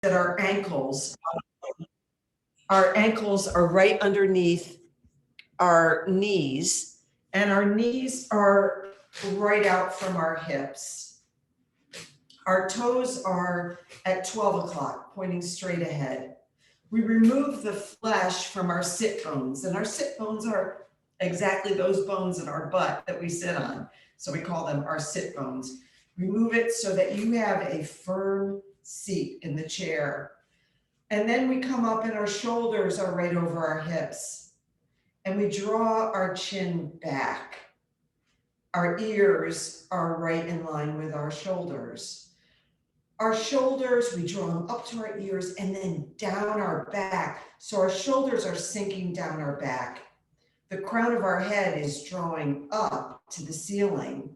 that our ankles are right underneath our knees, and our knees are right out from our hips. Our toes are at 12 o'clock, pointing straight ahead. We remove the flesh from our sit bones, and our sit bones are exactly those bones in our butt that we sit on. So we call them our sit bones. Remove it so that you have a firm seat in the chair. And then we come up and our shoulders are right over our hips. And we draw our chin back. Our ears are right in line with our shoulders. Our shoulders, we draw them up to our ears and then down our back. So our shoulders are sinking down our back. The crown of our head is drawing up to the ceiling.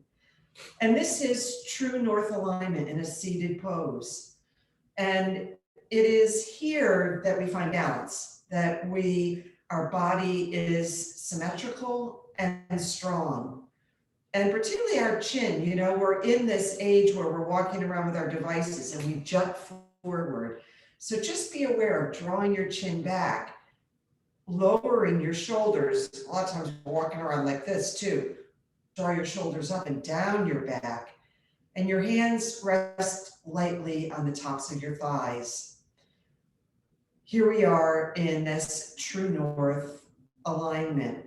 And this is true north alignment in a seated pose. And it is here that we find balance, that our body is symmetrical and strong. And particularly our chin, we're in this age where we're walking around with our devices and we jut forward. So just be aware of drawing your chin back, lowering your shoulders. A lot of times we're walking around like this too. Draw your shoulders up and down your back, and your hands rest lightly on the tops of your thighs. Here we are in this true north alignment.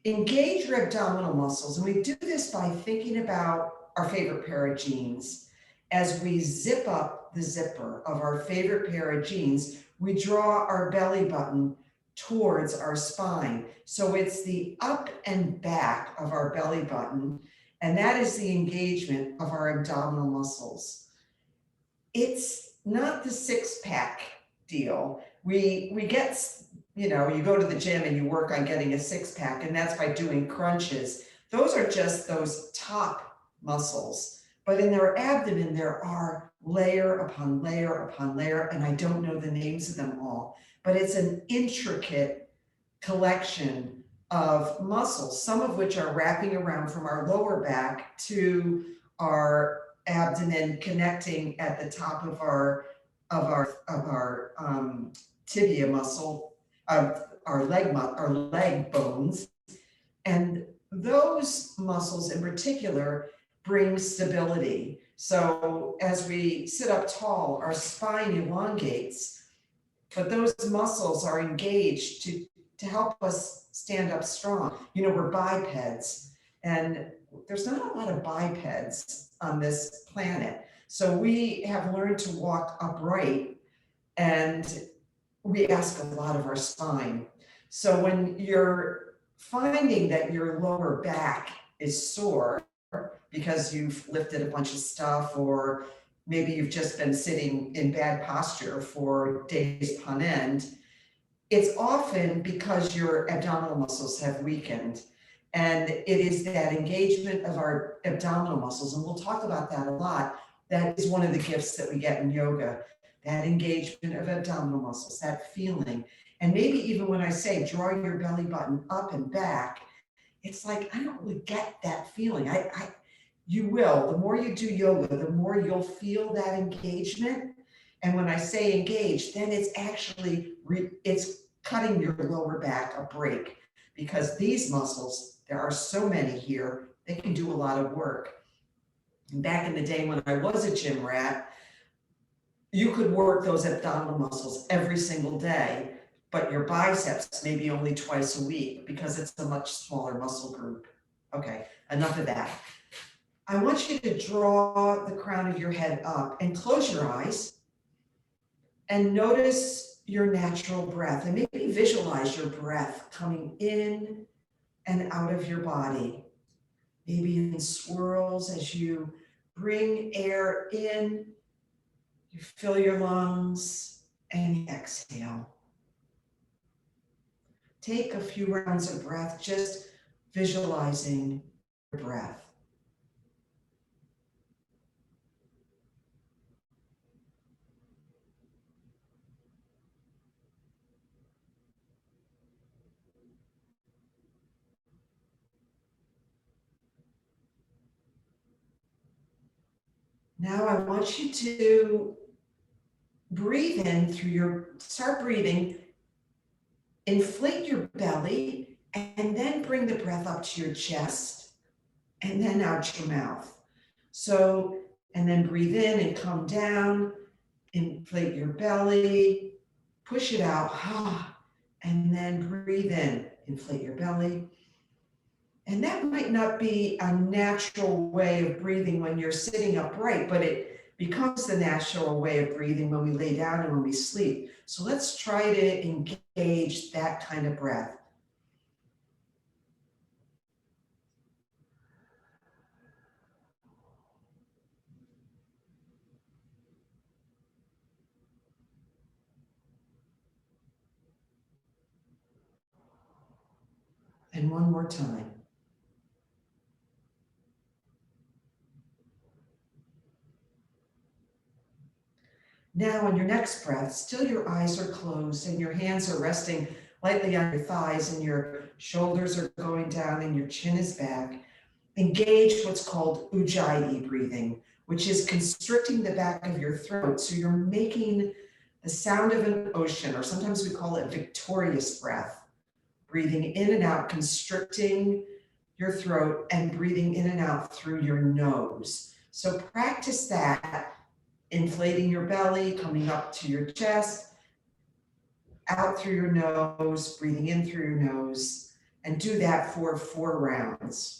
Engage your abdominal muscles, and we do this by thinking about our favorite pair of jeans. As we zip up the zipper of our favorite pair of jeans, we draw our belly button towards our spine. So it's the up and back of our belly button, and that is the engagement of our abdominal muscles. It's not the six-pack deal. We get, you go to the gym and you work on getting a six-pack, and that's by doing crunches. Those are just those top muscles. But in their abdomen, there are layer upon layer upon layer, and I don't know the names of them all, but it's an intricate collection of muscles, some of which are wrapping around from our lower back to our abdomen, connecting at the top of our tibia muscle, of our leg bones. And those muscles in particular bring stability. So as we sit up tall, our spine elongates, but those muscles are engaged to help us stand up strong. We're bipeds, and there's not a lot of bipeds on this planet. So we have learned to walk upright, and we ask a lot of our spine. So when you're finding that your lower back is sore because you've lifted a bunch of stuff, or maybe you've just been sitting in bad posture for days upon end, it's often because your abdominal muscles have weakened. And it is that engagement of our abdominal muscles, and we'll talk about that a lot. That is one of the gifts that we get in yoga, that engagement of abdominal muscles, that feeling. And maybe even when I say draw your belly button up and back, it's like, I don't really get that feeling. You will. The more you do yoga, the more you'll feel that engagement. And when I say engage, then it's actually, it's cutting your lower back a break, because these muscles, there are so many here, they can do a lot of work. And back in the day when I was a gym rat, you could work those abdominal muscles every single day, but your biceps maybe only twice a week because it's a much smaller muscle group. Okay, enough of that. I want you to draw the crown of your head up and close your eyes and notice your natural breath, and maybe visualize your breath coming in and out of your body, maybe in swirls. As you bring air in, you fill your lungs and you exhale. Take a few rounds of breath, just visualizing your breath. Now I want you to breathe in start breathing, inflate your belly, and then bring the breath up to your chest, and then out your mouth. So, and then breathe in and come down, inflate your belly, push it out, and then breathe in, inflate your belly. And that might not be a natural way of breathing when you're sitting upright, but it becomes the natural way of breathing when we lay down and when we sleep. So let's try to engage that kind of breath. And one more time. Now, on your next breath, still your eyes are closed and your hands are resting lightly on your thighs and your shoulders are going down and your chin is back. Engage what's called ujjayi breathing, which is constricting the back of your throat. So you're making the sound of an ocean, or sometimes we call it victorious breath, breathing in and out, constricting your throat and breathing in and out through your nose. So practice that, inflating your belly, coming up to your chest, out through your nose, breathing in through your nose, and do that for 4 rounds.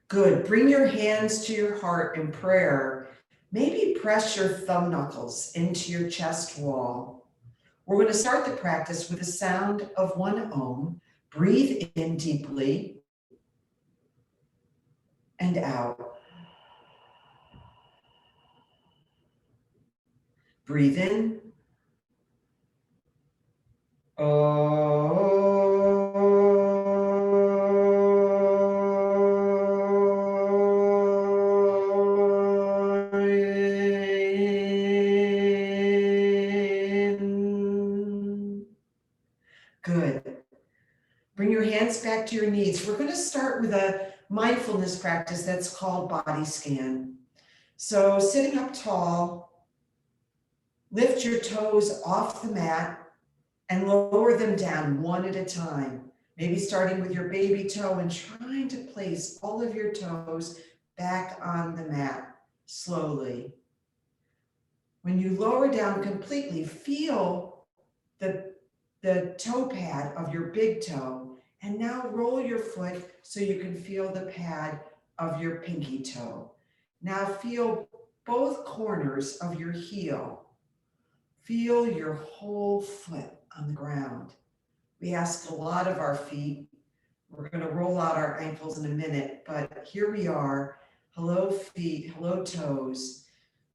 Good. Bring your hands to your heart in prayer. Maybe press your thumb knuckles into your chest wall. We're going to start the practice with the sound of 1 Om. Breathe in deeply and out. Breathe in. Good. Bring your hands back to your knees. We're going to start with a mindfulness practice that's called body scan. So sitting up tall, lift your toes off the mat and lower them down one at a time. Maybe starting with your baby toe and trying to place all of your toes back on the mat slowly. When you lower down completely, feel the toe pad of your big toe, and now roll your foot so you can feel the pad of your pinky toe. Now feel both corners of your heel. Feel your whole foot on the ground. We ask a lot of our feet. We're going to roll out our ankles in a minute, but here we are. Hello feet, hello toes.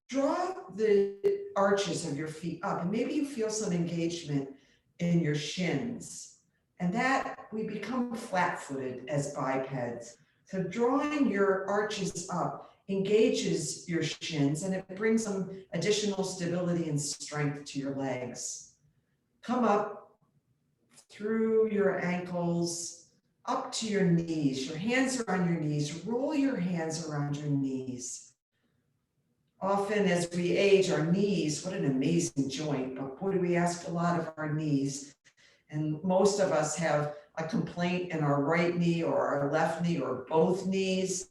Draw the arches of your feet up, and maybe you feel some engagement in your shins. And that we become flat-footed as bipeds. So drawing your arches up engages your shins and it brings some additional stability and strength to your legs. Come up through your ankles, up to your knees. Your hands are on your knees. Roll your hands around your knees. Often as we age, our knees, what an amazing joint, but boy, do we ask a lot of our knees. And most of us have a complaint in our right knee or our left knee or both knees.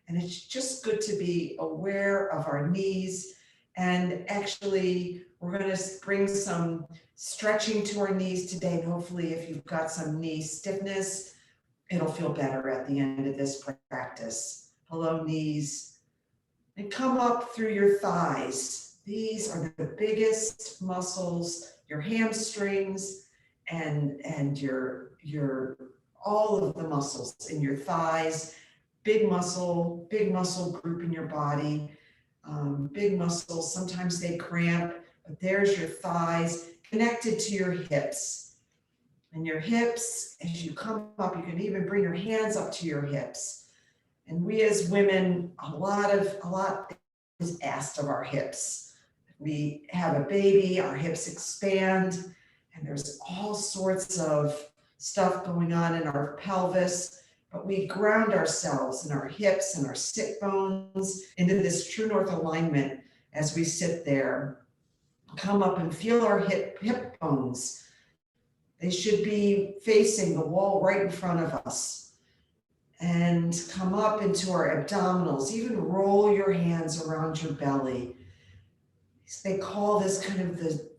And it's just good to be aware of our knees. And actually, we're going to bring some stretching to our knees today. And hopefully, if you've got some knee stiffness, it'll feel better at the end of this practice. Hello, knees. And come up through your thighs. These are the biggest muscles your hamstrings and your all of the muscles in your thighs, big muscle group in your body, big muscles, sometimes they cramp, but there's your thighs connected to your hips. And your hips, as you come up, you can even bring your hands up to your hips. And we as women, a lot is asked of our hips. We have a baby, our hips expand, and there's all sorts of stuff going on in our pelvis, but we ground ourselves in our hips and our sit bones into this true north alignment as we sit there. Come up and feel our hip bones. They should be facing the wall right in front of us. And come up into our abdominals, even roll your hands around your belly. They call this kind of the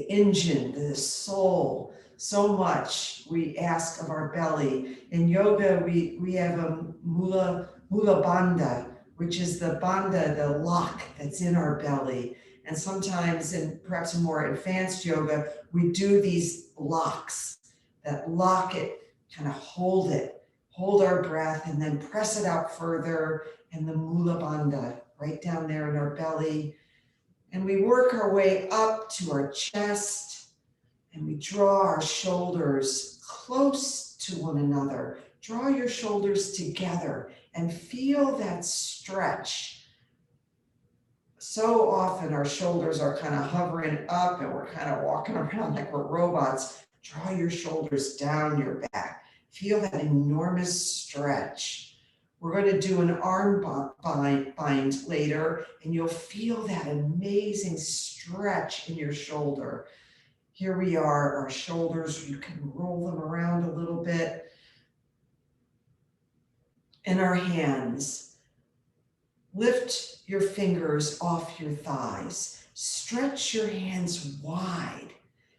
engine, the soul. So much we ask of our belly. In yoga, we have a mula bandha, which is the bandha, the lock that's in our belly. And sometimes, in perhaps in more advanced yoga, we do these locks that lock it, kind of hold it, hold our breath, and then press it out further. And the mula bandha, right down there in our belly. And we work our way up to our chest, and we draw our shoulders close to one another. Draw your shoulders together and feel that stretch. So often our shoulders are kind of hovering up and we're kind of walking around like we're robots. Draw your shoulders down your back. Feel that enormous stretch. We're going to do an arm bind later, and you'll feel that amazing stretch in your shoulder. Here we are, our shoulders, you can roll them around a little bit. And our hands. Lift your fingers off your thighs. Stretch your hands wide.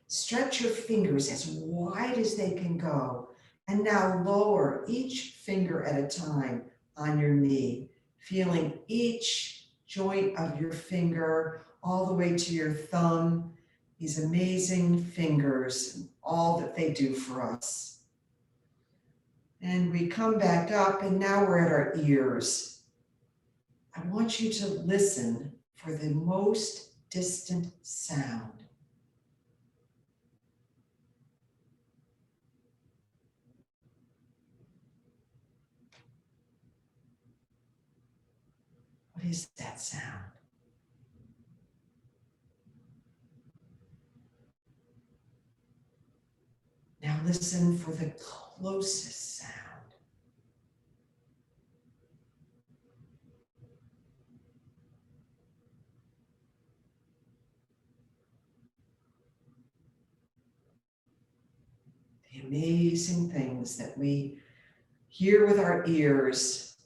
Stretch your fingers as wide as they can go. And now lower each finger at a time on your knee, feeling each joint of your finger all the way to your thumb. These amazing fingers and all that they do for us. And we come back up, and now we're at our ears. I want you to listen for the most distant sound. What is that sound? Now listen for the closest sound. The amazing things that we hear with our ears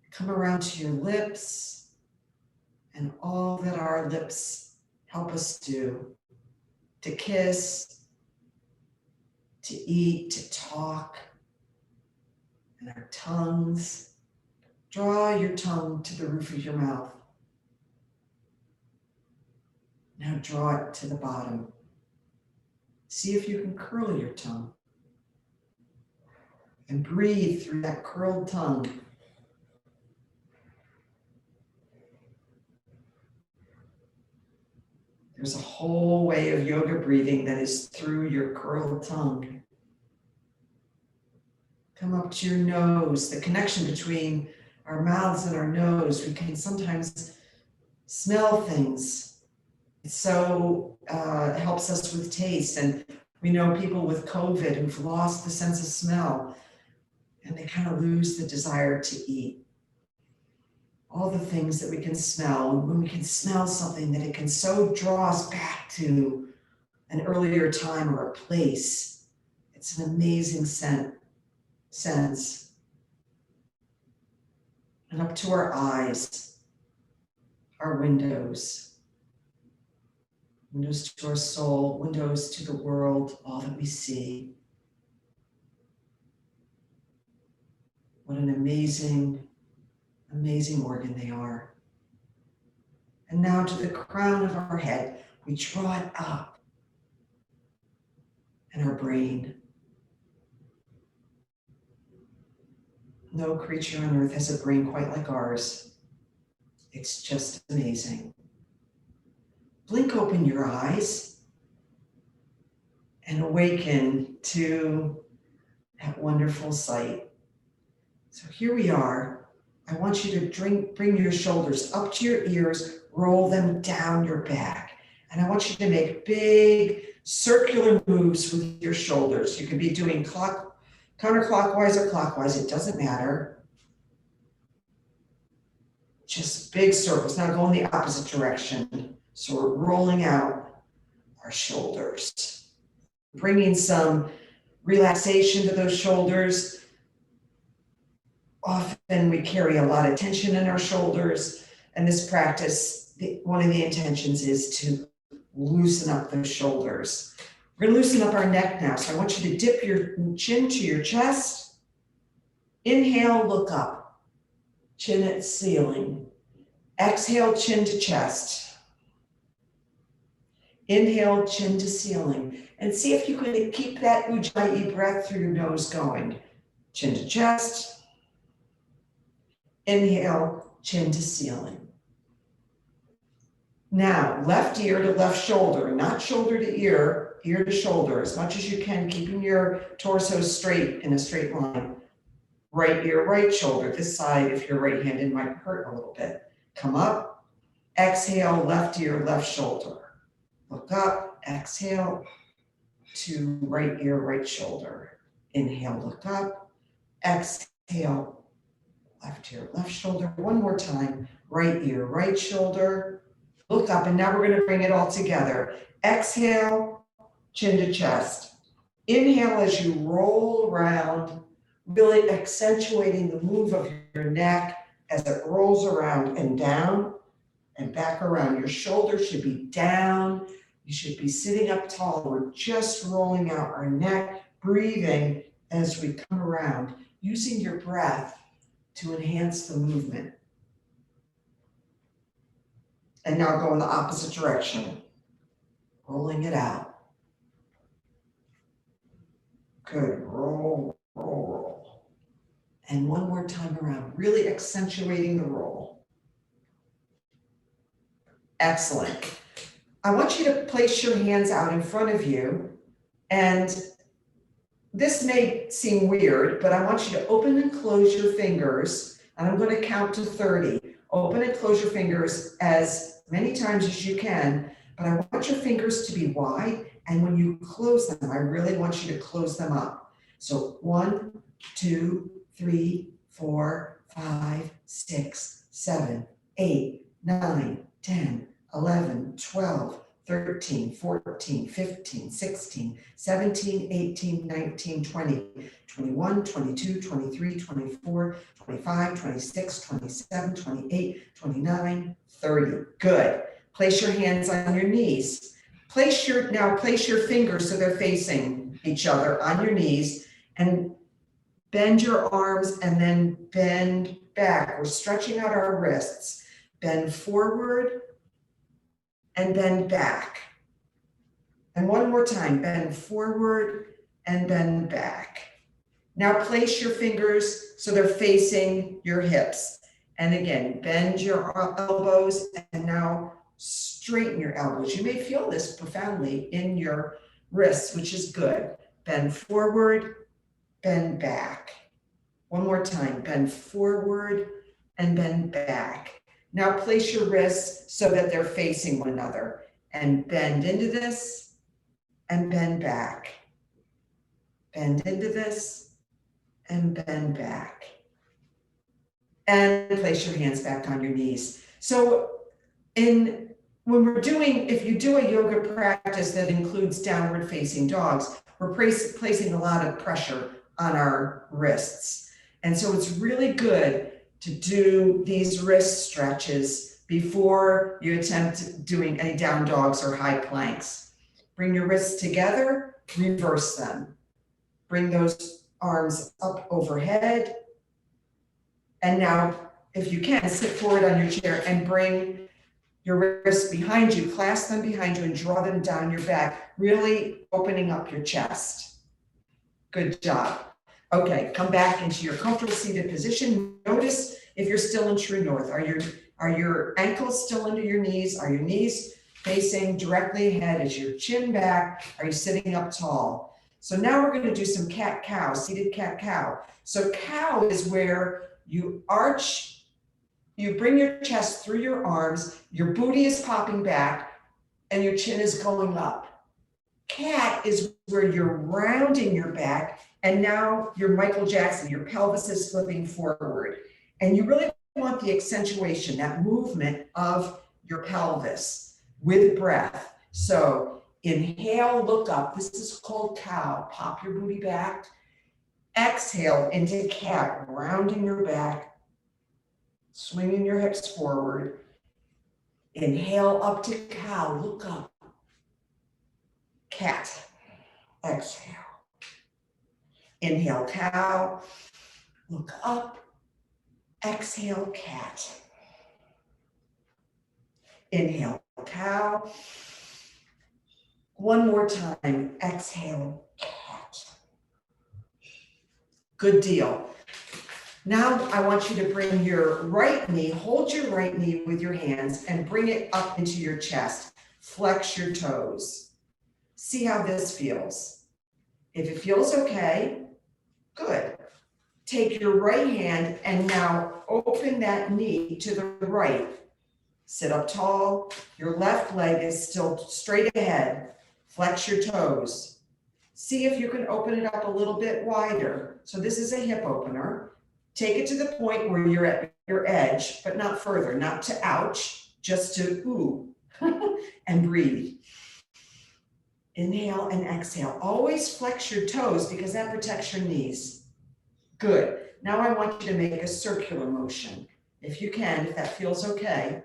come around to your lips, and all that our lips help us do, to kiss, to eat, to talk, and our tongues. Draw your tongue to the roof of your mouth. Now draw it to the bottom. See if you can curl your tongue. And breathe through that curled tongue. There's a whole way of yoga breathing that is through your curled tongue. Come up to your nose, the connection between our mouths and our nose. We can sometimes smell things. It so helps us with taste. And we know people with COVID who've lost the sense of smell, and they kind of lose the desire to eat. All the things that we can smell, and when we can smell something, that it can so draw us back to an earlier time or a place. It's an amazing sense. And up to our eyes, our windows to our soul, windows to the world, all that we see. What an amazing organ they are. And now to the crown of our head, we draw it up. and our brain. No creature on earth has a brain quite like ours. It's just amazing. Blink open your eyes and awaken to that wonderful sight. So here we are. I want you to bring your shoulders up to your ears, roll them down your back. And I want you to make big circular moves with your shoulders. You can be doing counterclockwise or clockwise, it doesn't matter. Just big circles. Now go in the opposite direction. So we're rolling out our shoulders, bringing some relaxation to those shoulders. Often we carry a lot of tension in our shoulders, and this practice, one of the intentions is to loosen up those shoulders. We're going to loosen up our neck now, so I want you to dip your chin to your chest. Inhale, look up, chin at ceiling. Exhale, chin to chest. Inhale, chin to ceiling. And see if you can keep that Ujjayi breath through your nose going. Chin to chest. Inhale, chin to ceiling. Now, left ear to left shoulder, not shoulder to ear to shoulder, as much as you can, keeping your torso straight in a straight line. Right ear, right shoulder. This side, if you're right-handed, might hurt a little bit. Come up, exhale, left ear, left shoulder. Look up, exhale to right ear, right shoulder. Inhale, look up, exhale, left ear, left shoulder. One more time, right ear, right shoulder. Look up, and now we're going to bring it all together. Exhale, chin to chest. Inhale as you roll around, really accentuating the move of your neck as it rolls around and down and back around. Your shoulders should be down. You should be sitting up tall. We're just rolling out our neck, breathing as we come around, using your breath to enhance the movement. And now go in the opposite direction, rolling it out. Good, roll, roll, roll. And one more time around, really accentuating the roll. Excellent. I want you to place your hands out in front of you, and this may seem weird, but I want you to open and close your fingers, and I'm going to count to 30. Open and close your fingers as many times as you can, but I want your fingers to be wide, and when you close them, I really want you to close them up. So 1, 2, 3, 4, 5, 6, 7, 8, 9, 10, 11, 12, 13, 14, 15, 16, 17, 18, 19, 20, 21, 22, 23, 24, 25, 26, 27, 28, 29, 30. Good. Place your hands on your knees. Place your fingers so they're facing each other on your knees, and bend your arms and then bend back. We're stretching out our wrists. Bend forward and bend back. And one more time, bend forward and bend back. Now place your fingers so they're facing your hips. And again, bend your elbows and now straighten your elbows. You may feel this profoundly in your wrists, which is good. Bend forward, bend back. One more time, bend forward and bend back. Now place your wrists so that they're facing one another and bend into this and bend back. Bend into this and bend back. And place your hands back on your knees. So if you do a yoga practice that includes downward facing dogs, we're placing a lot of pressure on our wrists. And so it's really good to do these wrist stretches before you attempt doing any down dogs or high planks. Bring your wrists together, reverse them. Bring those arms up overhead. And now, if you can, sit forward on your chair and bring your wrists behind you, clasp them behind you and draw them down your back, really opening up your chest. Good job. Okay, come back into your comfortable seated position. Notice if you're still in true north. Are your ankles still under your knees? Are your knees facing directly ahead? Is your chin back? Are you sitting up tall? So now we're going to do some cat-cow, seated cat-cow. So cow is where you arch, you bring your chest through your arms, your booty is popping back, and your chin is going up. Cat is where you're rounding your back, and now you're Michael Jackson, your pelvis is flipping forward. And you really want the accentuation, that movement of your pelvis with breath. So inhale, look up. This is called cow. Pop your booty back. Exhale into cat, rounding your back, swinging your hips forward. Inhale up to cow, look up. Cat, exhale. Inhale, cow, look up. Exhale, cat. Inhale, cow. One more time, exhale, cat. Good deal. Now I want you to bring your right knee, hold your right knee with your hands and bring it up into your chest. Flex your toes. See how this feels. If it feels okay, good. Take your right hand and now open that knee to the right. Sit up tall. Your left leg is still straight ahead. Flex your toes. See if you can open it up a little bit wider. So this is a hip opener. Take it to the point where you're at your edge, but not further, not to ouch, just to ooh, and breathe. Inhale and exhale. Always flex your toes because that protects your knees. Good. Now I want you to make a circular motion. If you can, if that feels okay,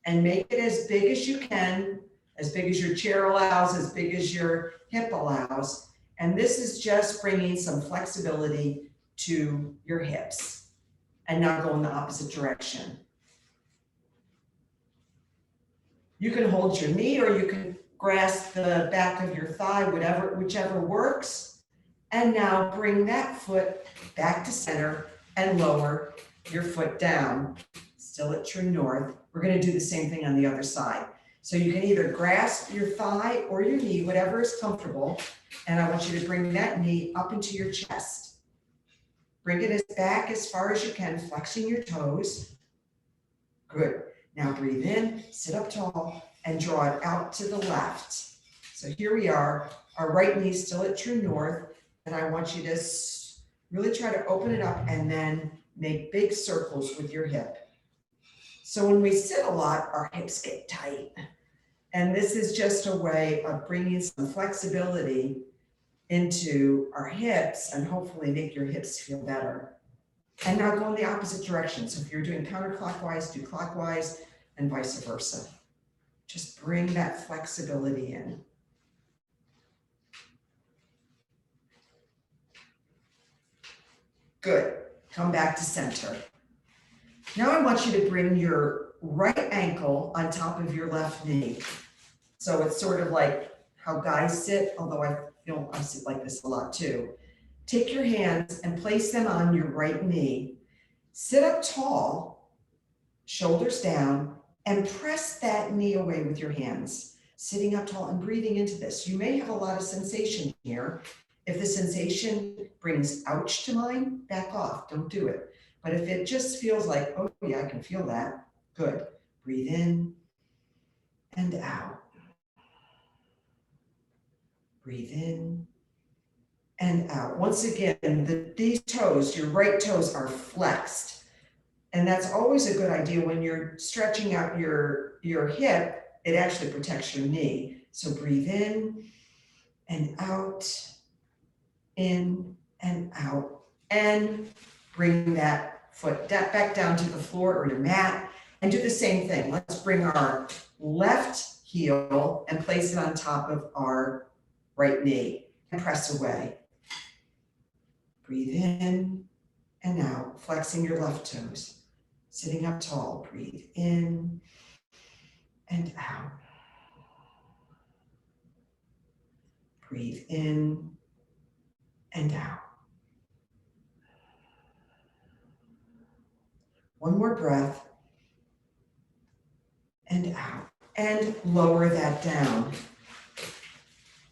and make it as big as you can, as big as your chair allows, as big as your hip allows. And this is just bringing some flexibility to your hips. And now go in the opposite direction. You can hold your knee or you can grasp the back of your thigh, whichever works. And now bring that foot back to center and lower your foot down. Still at true north. We're going to do the same thing on the other side. So you can either grasp your thigh or your knee, whatever is comfortable. And I want you to bring that knee up into your chest. Bring it back as far as you can, flexing your toes. Good. Now breathe in, sit up tall, and draw it out to the left. So here we are. Our right knee still at true north. And I want you to really try to open it up and then make big circles with your hip. So when we sit a lot, our hips get tight. And this is just a way of bringing some flexibility into our hips and hopefully make your hips feel better. And now go in the opposite direction. So if you're doing counterclockwise, do clockwise and vice versa. Just bring that flexibility in. Good. Come back to center. Now I want you to bring your right ankle on top of your left knee. So it's sort of like how guys sit, although I sit like this a lot too. Take your hands and place them on your right knee. Sit up tall, shoulders down, and press that knee away with your hands. Sitting up tall and breathing into this. You may have a lot of sensation here. If the sensation brings ouch to mind, back off, don't do it. But if it just feels like, oh yeah, I can feel that, good. Breathe in and out. Breathe in and out. Once again, these toes, your right toes are flexed. And that's always a good idea when you're stretching out your hip, it actually protects your knee. So breathe in and out, in and out, and bring that foot back down to the floor or your mat and do the same thing. Let's bring our left heel and place it on top of our right knee and press away. Breathe in and out, flexing your left toes. Sitting up tall, breathe in and out. Breathe in and out. One more breath and out. And lower that down.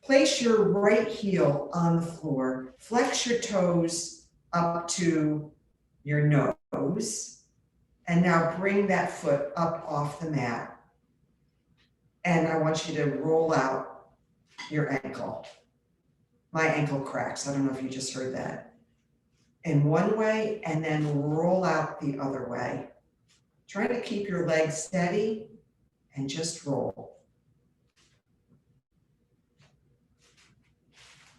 Place your right heel on the floor. Flex your toes up to your nose. And now bring that foot up off the mat. And I want you to roll out your ankle. My ankle cracks. I don't know if you just heard that. In one way, and then roll out the other way. Try to keep your legs steady and just roll.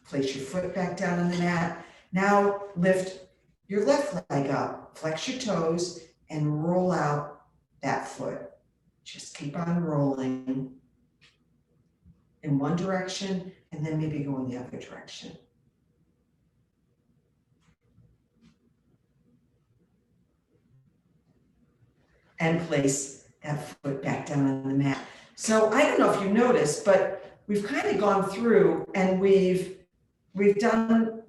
Place your foot back down on the mat. Now lift your left leg up, flex your toes, and roll out that foot. Just keep on rolling in one direction, and then maybe go in the other direction. And place that foot back down on the mat. So I don't know if you noticed, but we've kind of gone through and we've done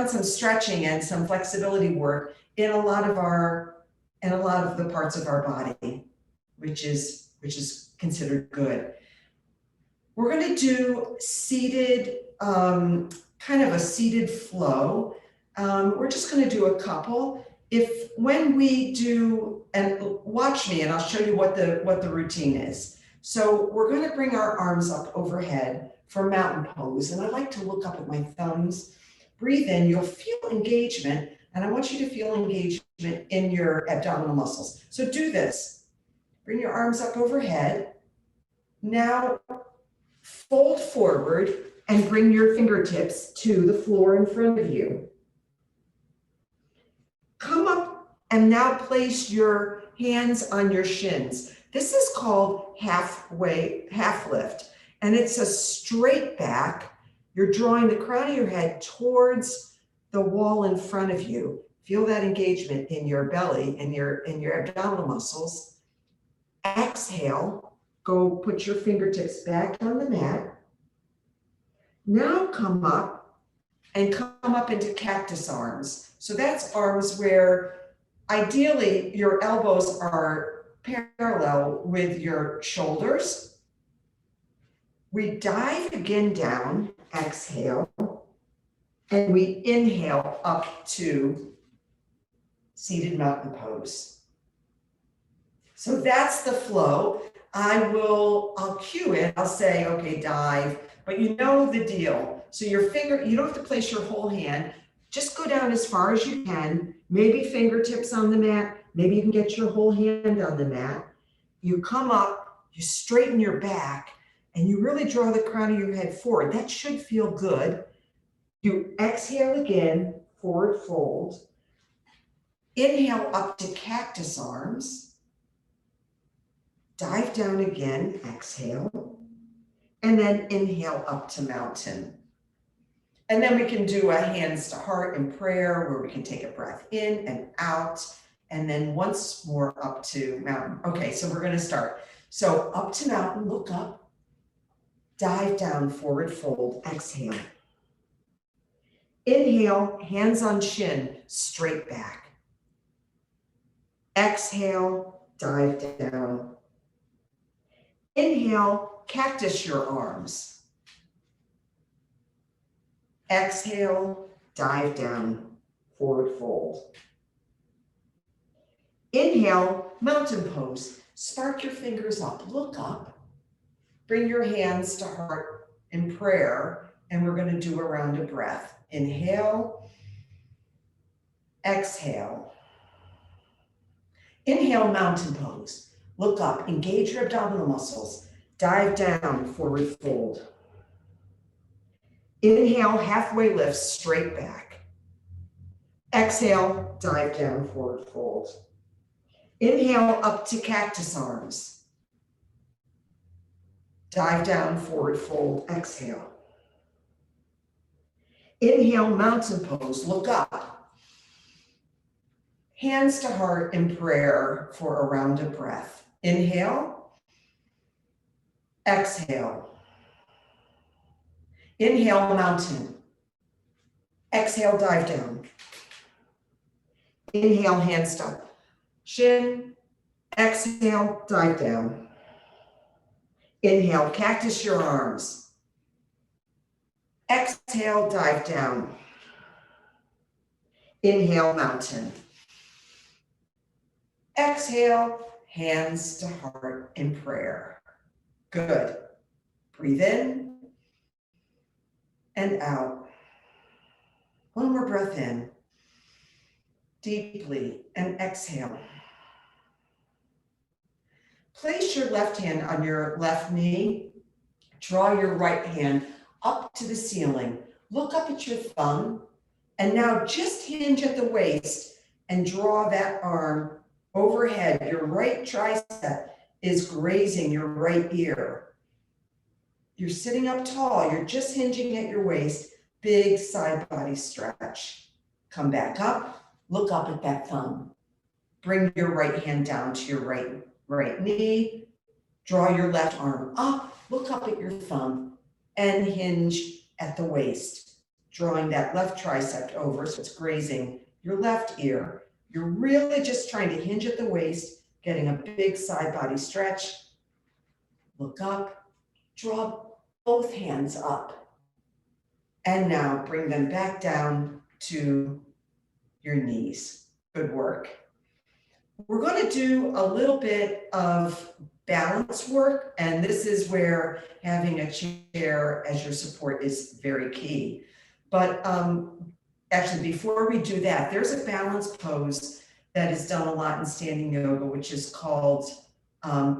some stretching and some flexibility work in a lot of the parts of our body, which is considered good. We're going to do seated, kind of a seated flow. We're just going to do a couple. When we do, and watch me, and I'll show you what the routine is. So we're going to bring our arms up overhead for mountain pose, and I like to look up at my thumbs. Breathe in, you'll feel engagement, and I want you to feel engagement in your abdominal muscles. So do this. Bring your arms up overhead. Now fold forward and bring your fingertips to the floor in front of you. Come up and now place your hands on your shins. This is called half lift, and it's a straight back. You're drawing the crown of your head towards the wall in front of you. Feel that engagement in your belly and your abdominal muscles. Exhale, go put your fingertips back on the mat. Now come up into cactus arms. So that's arms where ideally your elbows are parallel with your shoulders. We dive again down, exhale, and we inhale up to seated mountain pose. So that's the flow. I'll cue it. I'll say, okay, dive, but you know the deal. So you don't have to place your whole hand. Just go down as far as you can, maybe fingertips on the mat. Maybe you can get your whole hand on the mat. You come up, you straighten your back, and you really draw the crown of your head forward. That should feel good. You exhale again, forward fold. Inhale up to cactus arms. Dive down again, exhale. And then inhale up to mountain. And then we can do a hands to heart in prayer where we can take a breath in and out. And then once more up to mountain. Okay, so we're going to start. So up to mountain, look up. Dive down, forward fold, exhale. Inhale, hands on shin, straight back. Exhale, dive down. Inhale, cactus your arms. Exhale, dive down, forward fold. Inhale, mountain pose. Spark your fingers up, look up. Bring your hands to heart in prayer, and we're going to do a round of breath. Inhale, exhale. Inhale, mountain pose. Look up, engage your abdominal muscles. Dive down, forward fold. Inhale, halfway lift, straight back. Exhale, dive down, forward fold. Inhale, up to cactus arms. Dive down, forward fold, exhale. Inhale, mountain pose, look up. Hands to heart in prayer for a round of breath. Inhale. Exhale. Inhale, mountain. Exhale, dive down. Inhale, hand stop. Shin. Exhale, dive down. Inhale, cactus your arms. Exhale, dive down. Inhale, mountain. Exhale, hands to heart in prayer. Good. Breathe in and out. One more breath in, deeply, and exhale. Place your left hand on your left knee. Draw your right hand up to the ceiling. Look up at your thumb, and now just hinge at the waist and draw that arm overhead. Your right tricep is grazing your right ear. You're sitting up tall. You're just hinging at your waist. Big side body stretch. Come back up. Look up at that thumb. Bring your right hand down to your right knee. Draw your left arm up. Look up at your thumb and hinge at the waist, drawing that left tricep over so it's grazing your left ear. You're really just trying to hinge at the waist, getting a big side body stretch. Look up, draw both hands up. And now bring them back down to your knees. Good work. We're going to do a little bit of balance work, and this is where having a chair as your support is very key. But actually, before we do that, there's a balance pose that is done a lot in standing yoga, which is called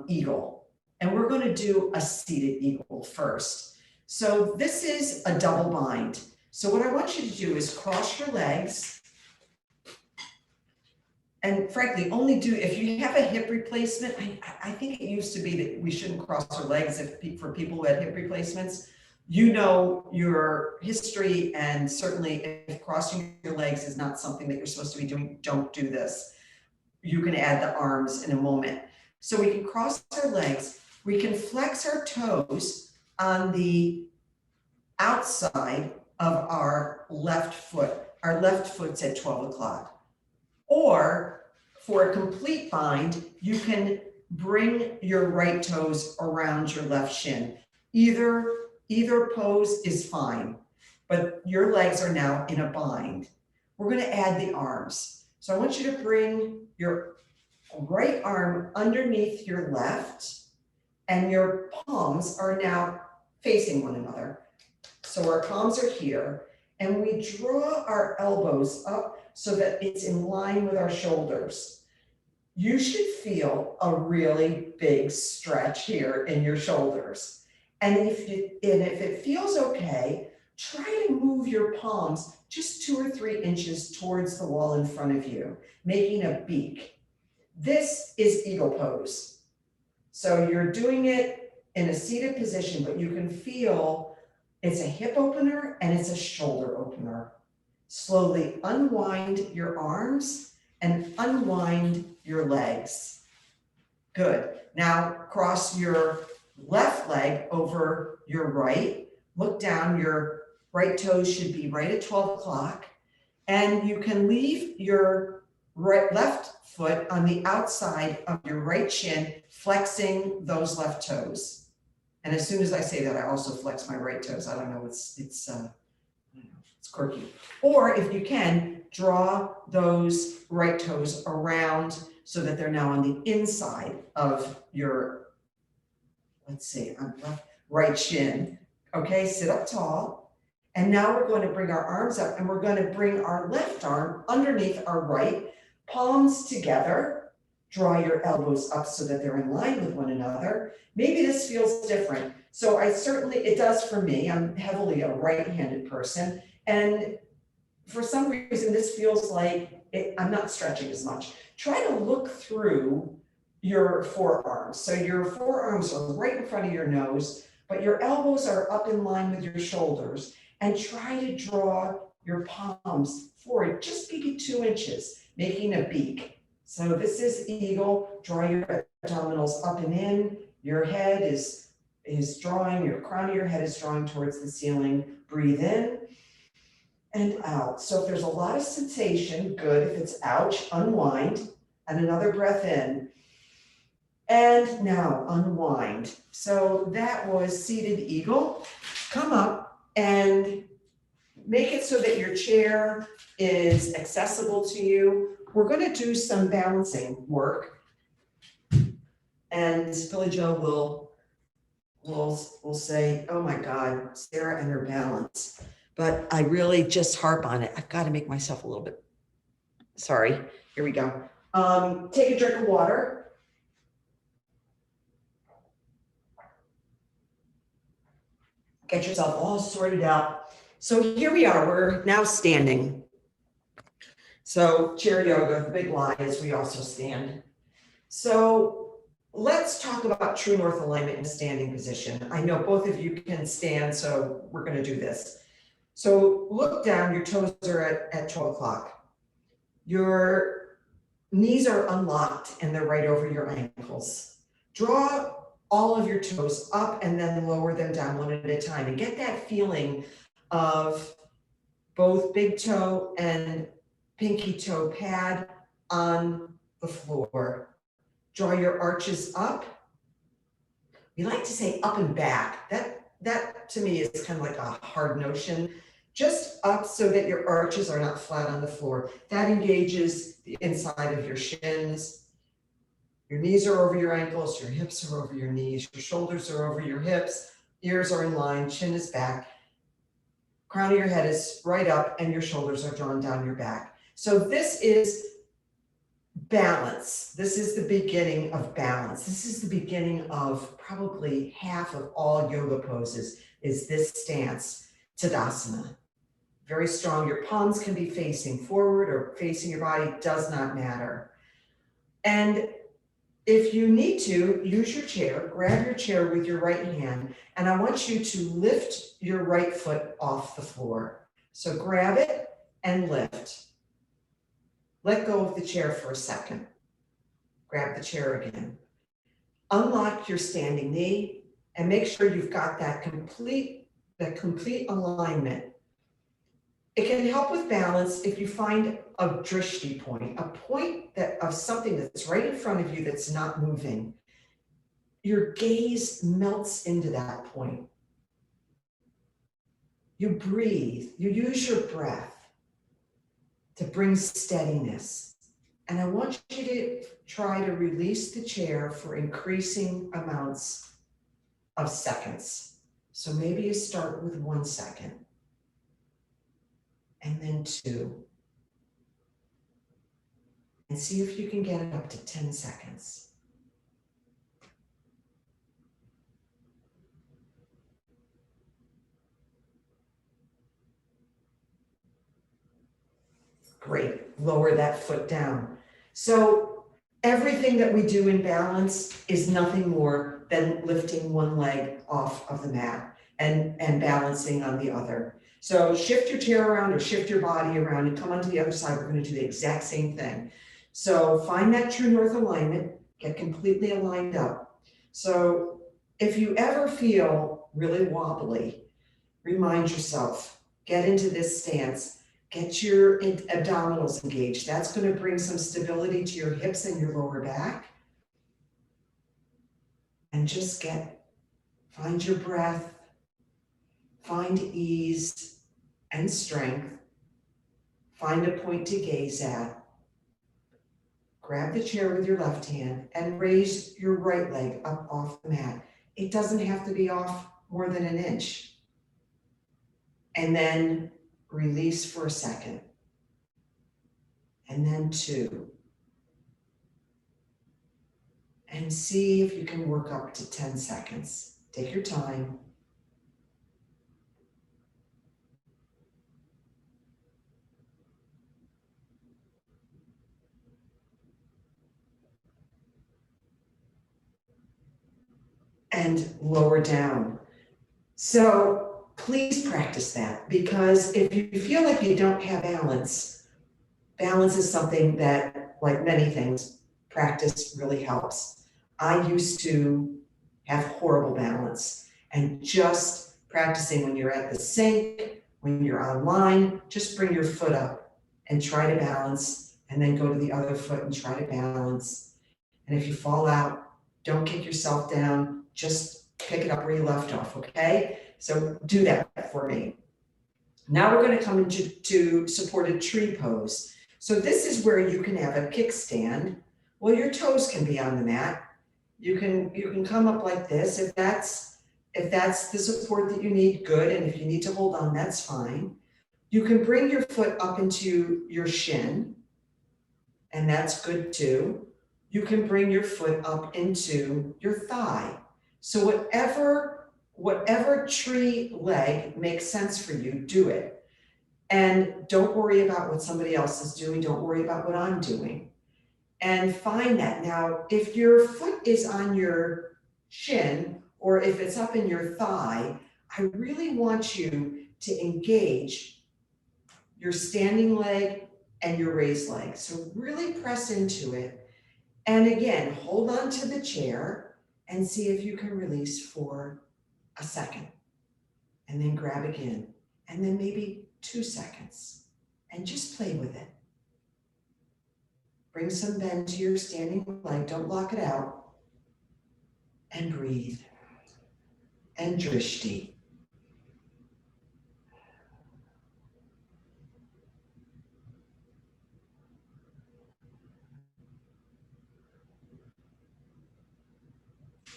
eagle. And we're going to do a seated eagle first. So this is a double bind. So what I want you to do is cross your legs. And frankly, only do, if you have a hip replacement, I think it used to be that we shouldn't cross our legs for people who had hip replacements. You know your history, and certainly if crossing your legs is not something that you're supposed to be doing, don't do this. You can add the arms in a moment. So we can cross our legs. We can flex our toes on the outside of our left foot. Our left foot's at 12 o'clock. Or for a complete bind, you can bring your right toes around your left shin. Either pose is fine, but your legs are now in a bind. We're going to add the arms. So I want you to bring your right arm underneath your left, and your palms are now facing one another. So our palms are here, and we draw our elbows up so that it's in line with our shoulders. You should feel a really big stretch here in your shoulders. And if it feels okay, try to move your palms just 2 or 3 inches towards the wall in front of you, making a beak. This is eagle pose. So you're doing it in a seated position, but you can feel it's a hip opener and it's a shoulder opener. Slowly unwind your arms and unwind your legs. Good. Now cross your left leg over your right. Look down. Your right toes should be right at 12 o'clock. And you can leave your left foot on the outside of your right shin, flexing those left toes. And as soon as I say that, I also flex my right toes. I don't know, it's quirky. Or if you can, draw those right toes around so that they're now on the inside of your, let's see, right shin. Okay, sit up tall. And now we're going to bring our arms up, and we're going to bring our left arm underneath our right, palms together. Draw your elbows up so that they're in line with one another. Maybe this feels different. So it does for me. I'm heavily a right-handed person. And for some reason, this feels like I'm not stretching as much. Try to look through your forearms. So your forearms are right in front of your nose, but your elbows are up in line with your shoulders. And try to draw your palms forward, just maybe 2 inches, making a beak. So this is eagle. Draw your abdominals up and in. Your head is is drawing, your crown of your head is drawing towards the ceiling. Breathe in and out. So if there's a lot of sensation, good. If it's ouch, unwind, and another breath in. And now unwind. So that was seated eagle. Come up and make it so that your chair is accessible to you. We're going to do some balancing work. And Billy Joe will say, oh my God, Sarah and her balance. But I really just harp on it. I've got to make myself a little bit, sorry, here we go. Take a drink of water. Get yourself all sorted out. So here we are, we're now standing. So chair yoga, the big lie is we also stand. So let's talk about true north alignment in a standing position. I know both of you can stand, so we're going to do this. So look down, your toes are at 12 o'clock. Your knees are unlocked and they're right over your ankles. Draw all of your toes up and then lower them down one at a time and get that feeling of both big toe and pinky toe pad on the floor. Draw your arches up. We like to say up and back. That to me is kind of like a hard notion. Just up so that your arches are not flat on the floor. That engages the inside of your shins. Your knees are over your ankles, your hips are over your knees, your shoulders are over your hips, ears are in line, chin is back, crown of your head is right up, and your shoulders are drawn down your back. So this is balance. This is the beginning of balance. This is the beginning of probably half of all yoga poses, is this stance, Tadasana. Very strong. Your palms can be facing forward or facing your body, does not matter. And if you need to, use your chair, grab your chair with your right hand, and I want you to lift your right foot off the floor. So grab it and lift. Let go of the chair for a second. Grab the chair again. Unlock your standing knee and make sure you've got that complete alignment. It can help with balance if you find a drishti point, a point of something that's right in front of you that's not moving. Your gaze melts into that point. You breathe, you use your breath to bring steadiness. And I want you to try to release the chair for increasing amounts of seconds. So maybe you start with 1 second, and then 2. And see if you can get it up to 10 seconds. Great, lower that foot down. So everything that we do in balance is nothing more than lifting one leg off of the mat and balancing on the other. So shift your chair around or shift your body around and come onto the other side. We're going to do the exact same thing. So find that true north alignment, get completely aligned up. So if you ever feel really wobbly, remind yourself, get into this stance, get your abdominals engaged. That's going to bring some stability to your hips and your lower back. And just find your breath, find ease and strength, find a point to gaze at. Grab the chair with your left hand and raise your right leg up off the mat. It doesn't have to be off more than 1 inch. And then release for a second. And then 2. And see if you can work up to 10 seconds. Take your time. And lower down. So please practice that, because if you feel like you don't have balance, balance is something that, like many things, practice really helps. I used to have horrible balance. And just practicing when you're at the sink, when you're online, just bring your foot up and try to balance, and then go to the other foot and try to balance. And if you fall out, don't kick yourself down, just pick it up where you left off, okay? So do that for me. Now we're going to come into supported tree pose. So this is where you can have a kickstand. Well, your toes can be on the mat. You can come up like this. If that's the support that you need, good. And if you need to hold on, that's fine. You can bring your foot up into your shin, and that's good too. You can bring your foot up into your thigh. So whatever tree leg makes sense for you, do it. And don't worry about what somebody else is doing. Don't worry about what I'm doing. And find that. Now, if your foot is on your shin, or if it's up in your thigh, I really want you to engage your standing leg and your raised leg. So really press into it. And again, hold on to the chair and see if you can release for a second. And then grab again. And then maybe 2 seconds. And just play with it. Bring some bend to your standing leg. Don't lock it out. And breathe. And drishti.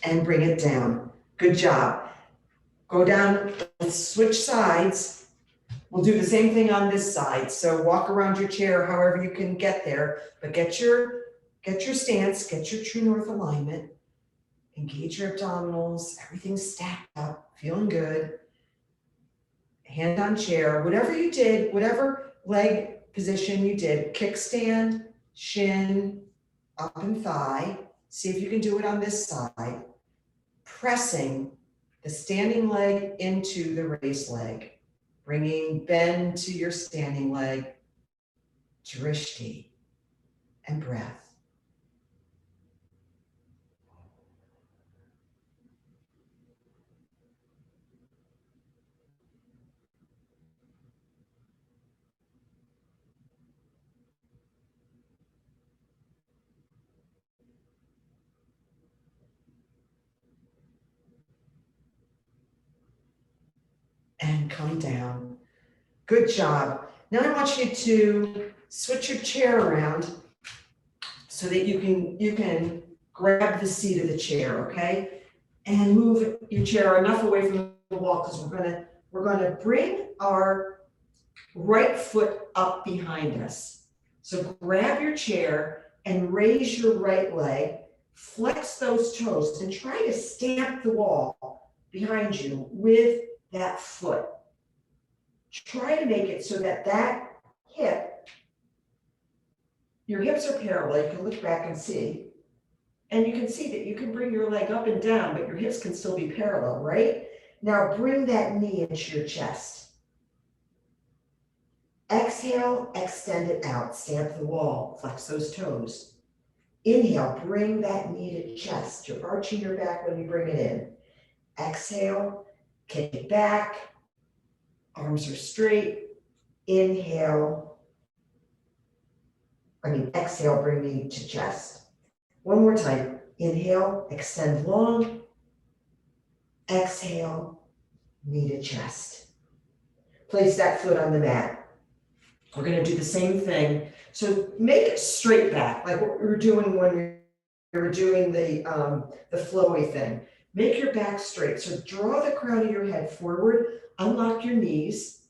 And bring it down. Good job. Go down, switch sides. We'll do the same thing on this side. So walk around your chair however you can get there, but get your stance, get your true north alignment, engage your abdominals, everything's stacked up, feeling good. Hand on chair, whatever you did, whatever leg position you did, kickstand, shin, up and thigh. See if you can do it on this side. Pressing the standing leg into the raised leg, bringing bend to your standing leg, drishti, and breath. And come down. Good job. Now I want you to switch your chair around so that you can grab the seat of the chair, okay? And move your chair enough away from the wall, because we're gonna bring our right foot up behind us. So grab your chair and raise your right leg, flex those toes, and try to stamp the wall behind you with that foot. Try to make it so that hip, your hips are parallel. You can look back and see. And you can see that you can bring your leg up and down, but your hips can still be parallel, right? Now bring that knee into your chest. Exhale, extend it out, stamp the wall, flex those toes. Inhale, bring that knee to chest. You're arching your back when you bring it in. Exhale, kick it back. Arms are straight. Inhale. Exhale, bring knee to chest. One more time. Inhale, extend long. Exhale, knee to chest. Place that foot on the mat. We're going to do the same thing. So make it straight back, like what we were doing when we were doing the flowy thing. Make your back straight. So draw the crown of your head forward, unlock your knees,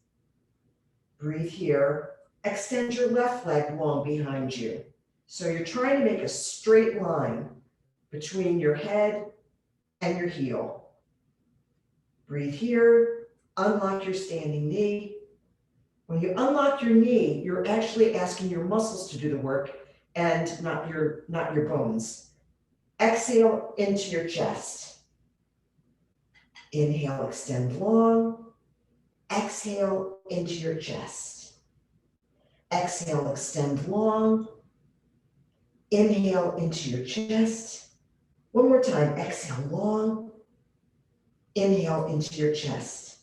breathe here, extend your left leg long behind you. So you're trying to make a straight line between your head and your heel. Breathe here, unlock your standing knee. When you unlock your knee, you're actually asking your muscles to do the work and not your bones. Exhale into your chest. Inhale, extend long. Exhale into your chest. Exhale, extend long. Inhale into your chest. One more time, exhale long. inhale into your chest.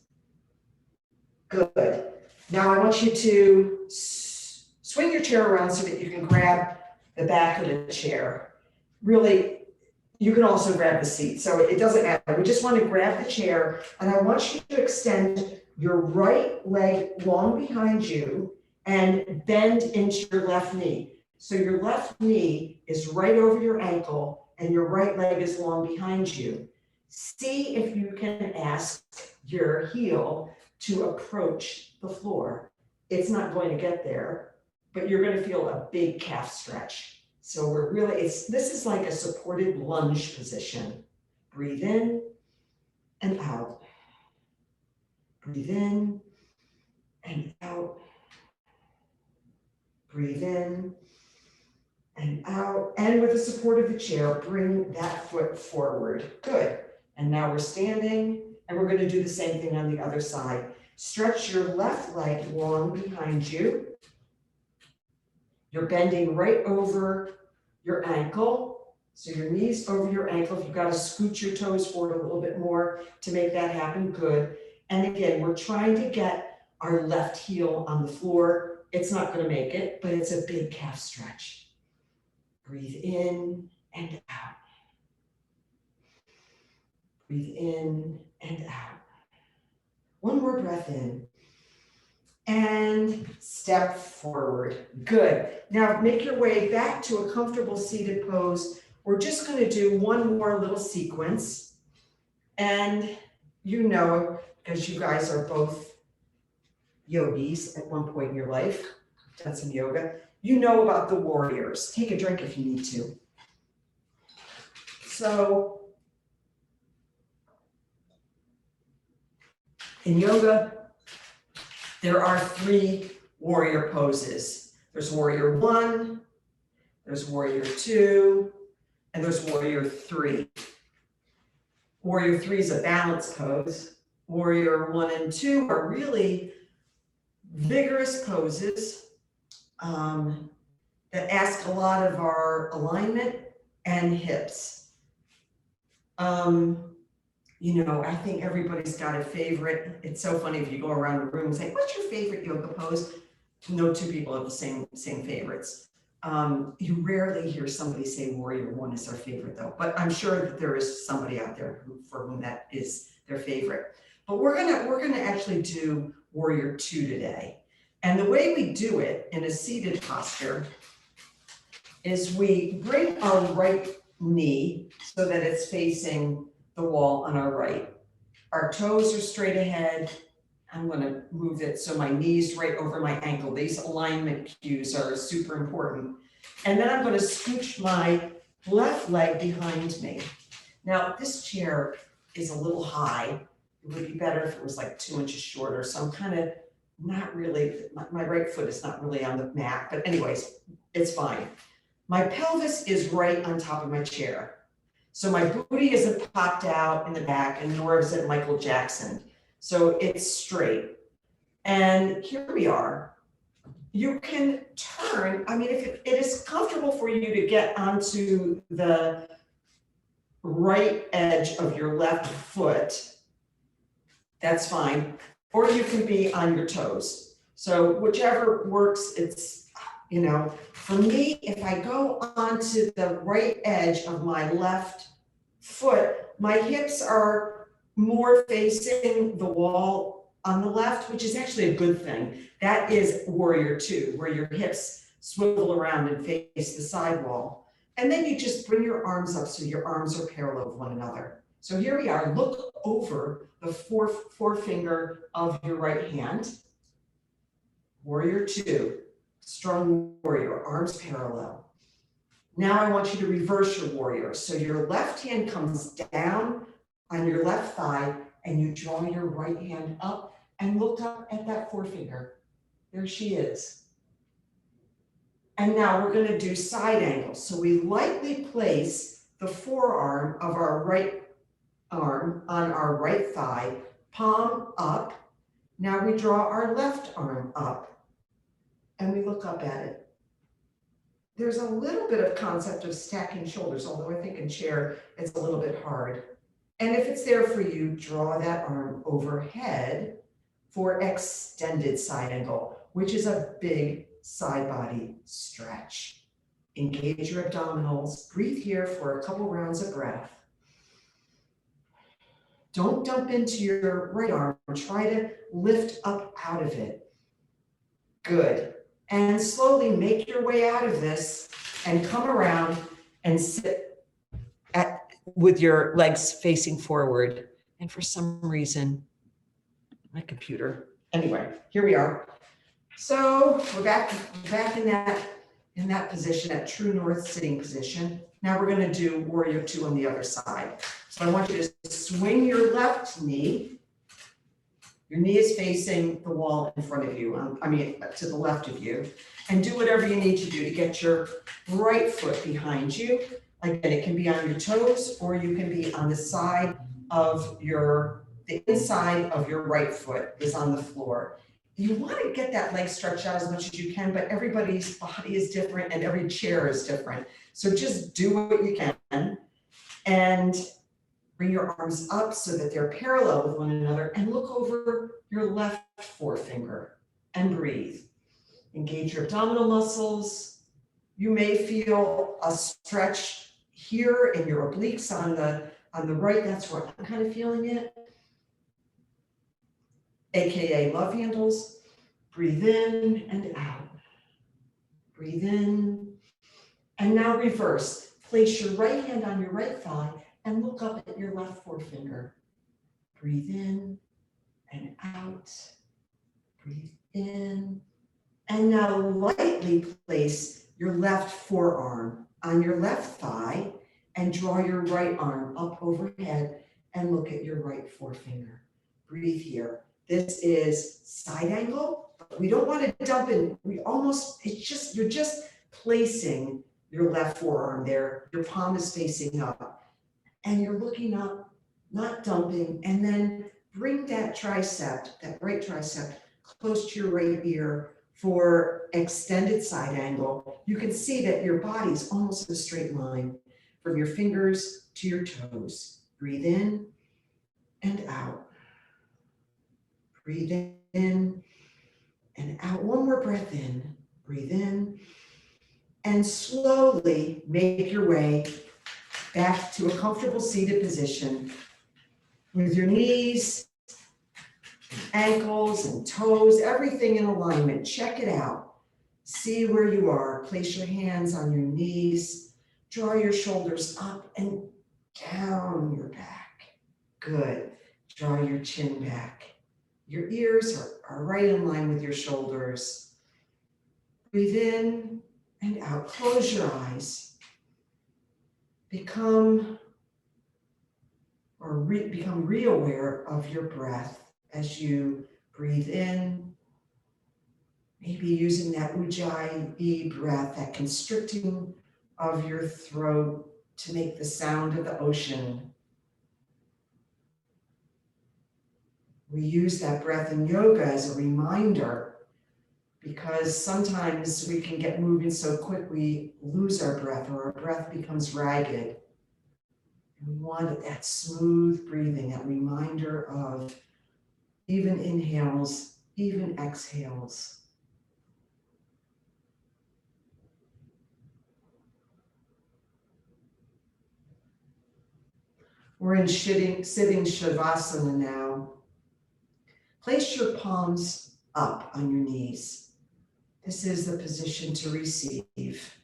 Good. Now I want you to swing your chair around so that you can grab the back of the chair. Really, you can also grab the seat, so it doesn't matter. We just want to grab the chair, and I want you to extend your right leg long behind you and bend into your left knee. So your left knee is right over your ankle and your right leg is long behind you. See if you can ask your heel to approach the floor. It's not going to get there, but you're going to feel a big calf stretch. So we're really, this is like a supported lunge position. Breathe in and out. Breathe in and out. Breathe in and out. And with the support of the chair, bring that foot forward. Good. And now we're standing, and we're going to do the same thing on the other side. Stretch your left leg long behind you. You're bending right over your ankle. So your knees over your ankle. If you've got to scoot your toes forward a little bit more to make that happen, good. And again, we're trying to get our left heel on the floor. It's not going to make it, but it's a big calf stretch. Breathe in and out. Breathe in and out. One more breath in. And step forward. Good. Now make your way back to a comfortable seated pose. We're just going to do one more little sequence. And you know, because you guys are both yogis at one point in your life, done some yoga, you know about the warriors. Take a drink if you need to. So in yoga, there are 3 warrior poses. There's warrior 1, there's warrior 2, and there's warrior 3. Warrior 3 is a balance pose. Warrior 1 and 2 are really vigorous poses that ask a lot of our alignment and hips. You know, I think everybody's got a favorite. It's so funny if you go around the room and say, what's your favorite yoga pose? No 2 people have the same favorites. You rarely hear somebody say warrior 1 is their favorite though, but I'm sure that there is somebody out there for whom that is their favorite. But we're gonna actually do warrior 2 today. And the way we do it in a seated posture is we bring our right knee so that it's facing the wall on our right. Our toes are straight ahead. I'm going to move it so my knee's right over my ankle. These alignment cues are super important. And then I'm going to scooch my left leg behind me. Now, this chair is a little high. It would be better if it was like 2 inches shorter. So I'm kind of not really, my right foot is not really on the mat, but anyways, it's fine. My pelvis is right on top of my chair. So my booty isn't popped out in the back, and nor is it Michael Jackson. So it's straight. And here we are. You can turn, I mean, if it is comfortable for you to get onto the right edge of your left foot, that's fine. Or you can be on your toes. So whichever works, it's, you know, for me, if I go onto the right edge of my left foot, my hips are more facing the wall on the left, which is actually a good thing. That is warrior 2, where your hips swivel around and face the side wall. And then you just bring your arms up so your arms are parallel with one another. So here we are, look over the forefinger of your right hand. Warrior 2, strong warrior, arms parallel. Now I want you to reverse your warrior. So your left hand comes down on your left thigh and you draw your right hand up and look up at that forefinger. There she is. And now we're going to do side angles. So we lightly place the forearm of our right arm on our right thigh, palm up. Now we draw our left arm up and we look up at it. There's a little bit of concept of stacking shoulders, although I think in chair it's a little bit hard. And if it's there for you, draw that arm overhead for extended side angle, which is a big side body stretch. Engage your abdominals. Breathe here for a couple rounds of breath. Don't dump into your right arm. Try to lift up out of it. Good. And slowly make your way out of this and come around and sit with your legs facing forward. And for some reason, my computer. Anyway, here we are. So we're back in that position, that true north sitting position. Now we're going to do warrior two on the other side. So I want you to swing your left knee. Your knee is facing the wall in front of you, to the left of you, and do whatever you need to do to get your right foot behind you. Again, it can be on your toes or you can be on the side of the inside of your right foot is on the floor. You want to get that leg stretched out as much as you can, but everybody's body is different and every chair is different. So just do what you can and bring your arms up so that they're parallel with one another and look over your left forefinger and breathe. Engage your abdominal muscles. You may feel a stretch here in your obliques on the right. That's where I'm kind of feeling it. AKA love handles. Breathe in and out. Breathe in. And now reverse. Place your right hand on your right thigh and look up at your left forefinger. Breathe in and out. Breathe in. And now lightly place your left forearm on your left thigh and draw your right arm up overhead and look at your right forefinger. Breathe here. This is side angle, but we don't want to dump in. You're just placing your left forearm there. Your palm is facing up. And you're looking up, not dumping, and then bring that right tricep, close to your right ear for extended side angle. You can see that your body's almost in a straight line from your fingers to your toes. Breathe in and out. Breathe in and out. One more breath in. Breathe in and slowly make your way back to a comfortable seated position with your knees, ankles, and toes, everything in alignment. Check it out. See where you are. Place your hands on your knees. Draw your shoulders up and down your back. Good. Draw your chin back. Your ears are right in line with your shoulders. Breathe in and out. Close your eyes. Become re-aware of your breath as you breathe in, maybe using that ujjayi breath, that constricting of your throat to make the sound of the ocean. We use that breath in yoga as a reminder because sometimes we can get moving so quick we lose our breath or our breath becomes ragged. We want that smooth breathing, that reminder of even inhales, even exhales. We're in sitting Shavasana now. Place your palms up on your knees. This is the position to receive.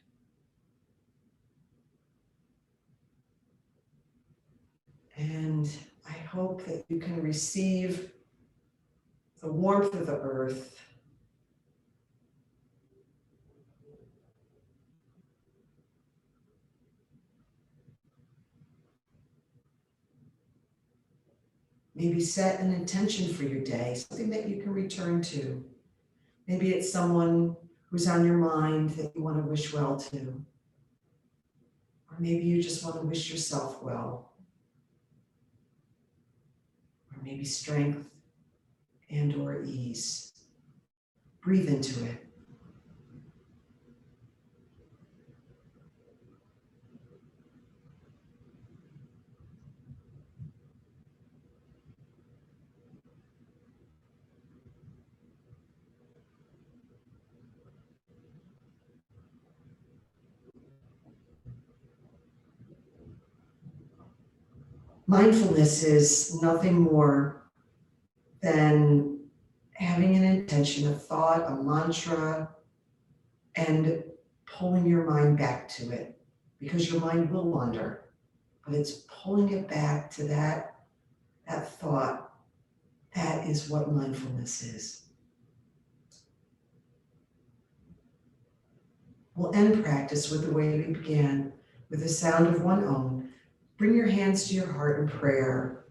And I hope that you can receive the warmth of the earth. Maybe set an intention for your day, something that you can return to. Maybe it's someone who's on your mind that you want to wish well to. Or maybe you just want to wish yourself well. Or maybe strength and or ease. Breathe into it. Mindfulness is nothing more than having an intention, a thought, a mantra, and pulling your mind back to it, because your mind will wander, but it's pulling it back to that thought. That is what mindfulness is. We'll end practice with the way we began, with the sound of one Om. Bring your hands to your heart in prayer,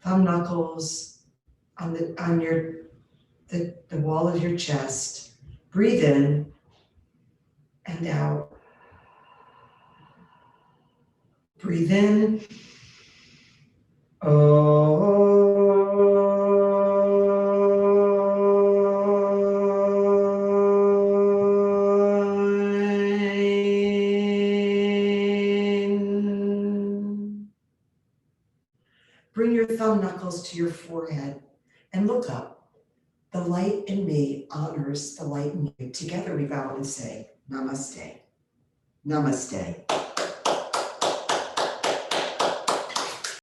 thumb knuckles on the wall of your chest. Breathe in and out. Breathe in. Bring your thumb knuckles to your forehead and look up. The light in me honors the light in you. Together we vow and say, Namaste. Namaste.